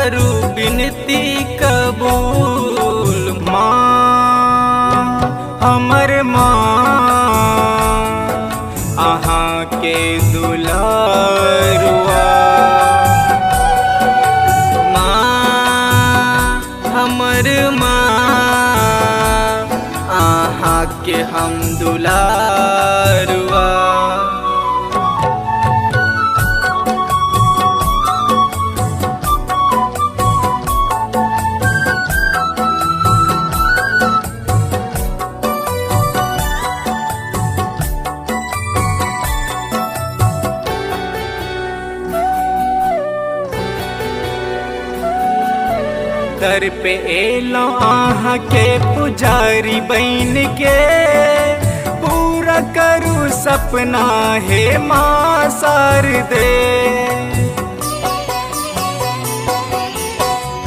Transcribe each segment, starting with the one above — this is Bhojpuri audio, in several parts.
करू बिनती कबूल। माँ हमर माँ अहाँ के दुलारुआ। माँ हमर माँ अहाँ के हम दुलारुआ। दर पे एलो आहाँ के पुजारी बन के, पूरा करू सपना हे माँ शारदे।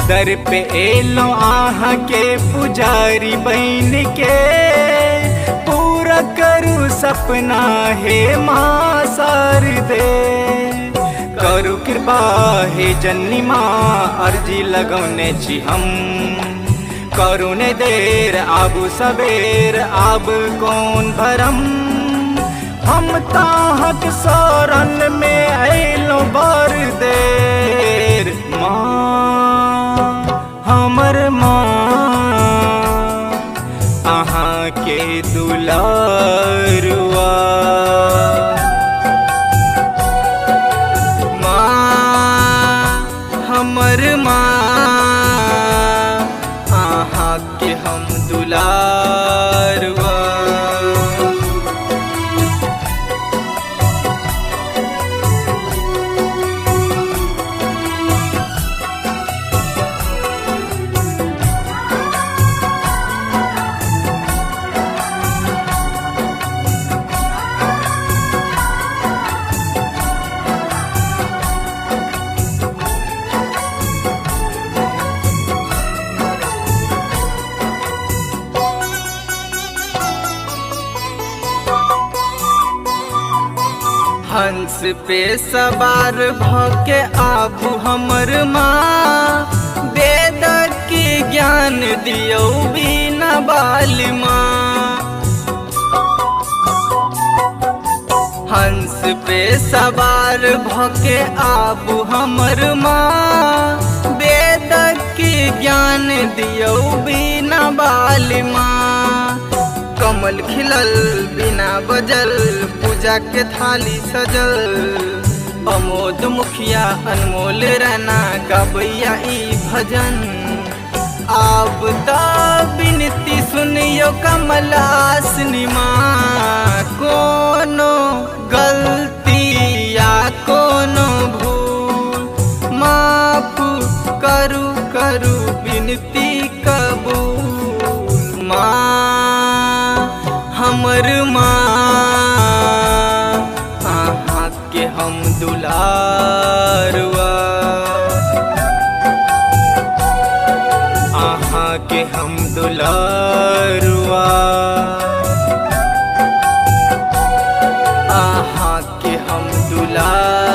दर पे एलो आहाँ के पुजारी बन के, पूरा करू सपना हे माँ शारदे। करू कृपा हे जननी माँ अर्जी लगौने छी हम। करू ने देर आबू सबेर आब कौन भरम। हम ताहक शरण में अयलो बर देर। माँ हमर माँ अहाँ के दुलारुआ। हमर माँ अहाँ के हम दुलारुआ। हंस पे सवार भके आबू हमर माँ, वेद के ज्ञान दियो बिना बाल माँ। हंस पे सवार भके आबू हमर माँ, वेद के ज्ञान दियो बिना बाल माँ। कमल खिलल बिना बजल पूजा के थाली सजल, अमोद मुखिया अनमोल रैना गबैया ई भजन। आब त बिनती सुनियो कमलासनी माँ, कोनो गलती या कोनो भूल माफ करू करू बिनती कबूल। माँ हमर माँ अहाँ के हम दुलारुआ। अहाँ के हम दुलारुआ। अहाँ के हम दुलारुआ।